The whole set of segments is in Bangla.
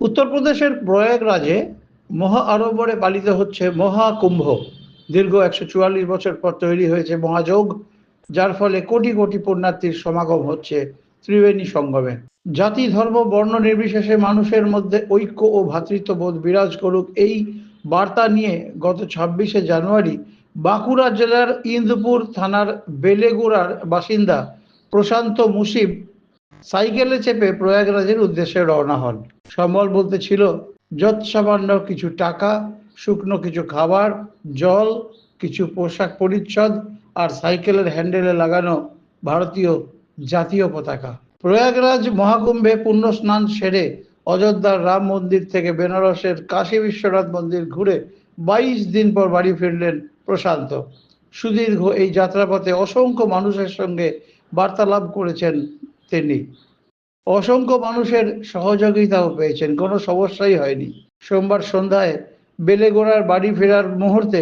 উত্তরপ্রদেশের প্রয়াগরাজে মহা আড়ম্বরে পালিত হচ্ছে মহাকুম্ভ। দীর্ঘ ১৪৪ বছর পর তৈরি হয়েছে মহাযোগ, যার ফলে কোটি কোটি পুণ্যার্থীর সমাগম হচ্ছে ত্রিবেণী সঙ্গমে। জাতি, ধর্ম, বর্ণ নির্বিশেষে মানুষের মধ্যে ঐক্য ও ভ্রাতৃত্ববোধ বিরাজ করুক, এই বার্তা নিয়ে গত ২৬শে জানুয়ারি বাঁকুড়া জেলার ইন্দপুর থানার বেলেগুড়ার বাসিন্দা প্রশান্ত মুসিব সাইকেলে চেপে প্রয়াগরাজের উদ্দেশ্যে রওনা হন। সম্বল বলতে ছিল যৎসামান্য কিছু টাকা, শুকনো কিছু খাবার, জল, কিছু পোশাক পরিচ্ছদ আর সাইকেলের হ্যান্ডেলে লাগানো ভারতীয় জাতীয় পতাকা। প্রয়াগরাজ মহাকুম্ভে পুণ্য স্নান সেরে অযোধ্যার রাম মন্দির থেকে বেনারসের কাশী বিশ্বনাথ মন্দির ঘুরে ২২ দিন পর বাড়ি ফিরলেন প্রশান্ত। সুদীর্ঘ এই যাত্রাপথে অসংখ্য মানুষের সঙ্গে বার্তালাপ করেছেন তিনি। অসংখ্য মানুষের সহযোগিতাও পেয়েছেন, কোনো সমস্যাই হয়নি। সোমবার সন্ধ্যায় বেলেগোড়ার বাড়ি ফেরার মুহূর্তে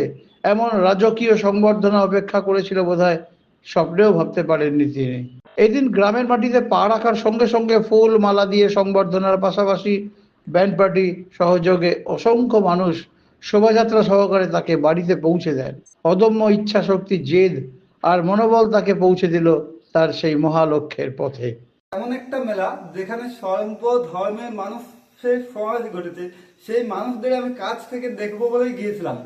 এমন রাজকীয় সংবর্ধনা অপেক্ষা করেছিল বোধহয় স্বপ্নেও ভাবতে পারেননি তিনি। এদিন গ্রামের মাটিতে পা রাখার সঙ্গে সঙ্গে ফুল মালা দিয়ে সংবর্ধনার পাশাপাশি ব্যান্ড পার্টি সহযোগে অসংখ্য মানুষ শোভাযাত্রা সহকারে তাকে বাড়িতে পৌঁছে দেন। অদম্য ইচ্ছা শক্তি, জেদ আর মনোবল তাকে পৌঁছে দিল তার সেই মহালক্ষ্যের পথে। এমন একটা মেলা যেখানে সর্ব ধর্মের মানুষের সমাবেশ ঘটেছে, সেই মানুষদের আমি কাছ থেকে দেখবো বলেই গিয়েছিলাম।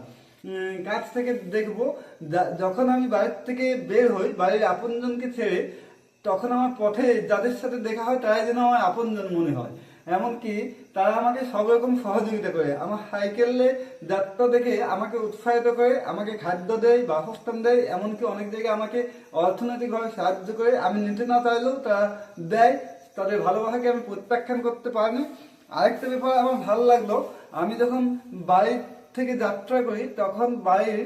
কাছ থেকে দেখবো, যখন আমি বাড়ির থেকে বের হই বাড়ির আপনজনকে ছেড়ে, তখন আমার পথে যাদের সাথে দেখা হয় তারাই যেন আমার আপনজন মনে হয়। এমনকি তারা আমাকে সব রকম সহযোগিতা করে, আমার সাইকেলে যাত্রা দেখে আমাকে উৎসাহিত করে, আমাকে খাদ্য দেয়, বাসস্থান দেয়, এমনকি অনেক জায়গায় আমাকে অর্থনৈতিকভাবে সাহায্য করে। আমি নিতে না চাইলেও তারা দেয়। তাদের ভালোবাসাকে আমি প্রত্যাখ্যান করতে পারিনি। আরেকটা ব্যাপার আমার ভালো লাগলো, আমি যখন বাড়ি থেকে যাত্রা করি তখন বাড়ির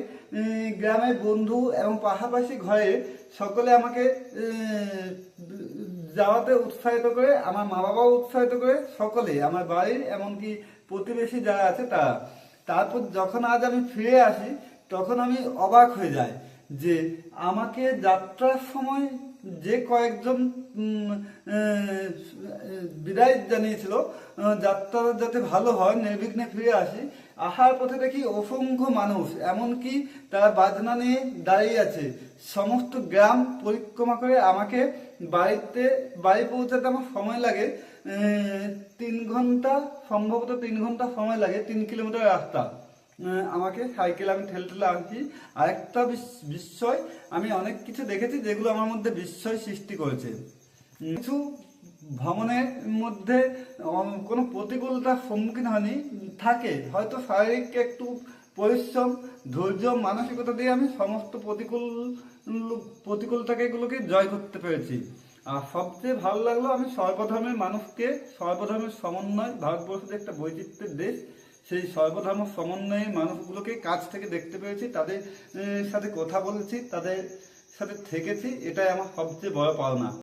গ্রামের বন্ধু এবং পাশাপাশি ঘরে সকলে আমাকে যাওয়াতে উৎসাহিত করে, আমার মা বাবাও উৎসাহিত করে, সকলে আমার বাড়ির এমনকি প্রতিবেশী যারা আছে তারা। তারপর যখন আজ আমি ফিরে আসি তখন আমি অবাক হয়ে যাই যে আমাকে যাত্রার সময় যে কয়েকজন বিদায় জানিয়েছিল যাত্রা যাতে ভালো হয়, নির্বিঘ্নে ফিরে আসি, আসার পথে দেখি অসংখ্য মানুষ, এমনকি তারা বাজনা নিয়ে দাঁড়িয়ে আছে। সমস্ত গ্রাম পরিক্রমা করে আমাকে বাড়ি পৌঁছাতে আমার সময় লাগে ৩ ঘন্টা, সম্ভবত ৩ ঘন্টা সময় লাগে। ৩ কিলোমিটার রাস্তা আমাকে সাইকেল আমি ঠেলে ঠেলে আনছি। আরেকটা বিস্ময়, আমি অনেক কিছু দেখেছি যেগুলো আমার মধ্যে বিস্ময় সৃষ্টি করেছে। কিছু ভ্রমণের মধ্যে কোনো প্রতিকূলতার সম্মুখীন হয়নি, থাকে হয়তো শারীরিক একটু পরিশ্রম, ধৈর্য, মানসিকতা দিয়ে আমি সমস্ত প্রতিকূলতাগুলোকে জয় করতে পেরেছি। আর সবচেয়ে ভালো লাগলো, আমি সর্বধর্মের মানুষকে, সর্বধর্মের সমন্বয়, ভারতবর্ষ যে একটা বৈচিত্র্যের দেশ, সেই সর্বধর্ম সমন্বয়ে মানুষগুলোকে কাছ থেকে দেখতে পেরেছি, তাদের সাথে কথা বলেছি, তাদের সাথে থেকেছি, এটাই আমার সবচেয়ে বড় পাওনা।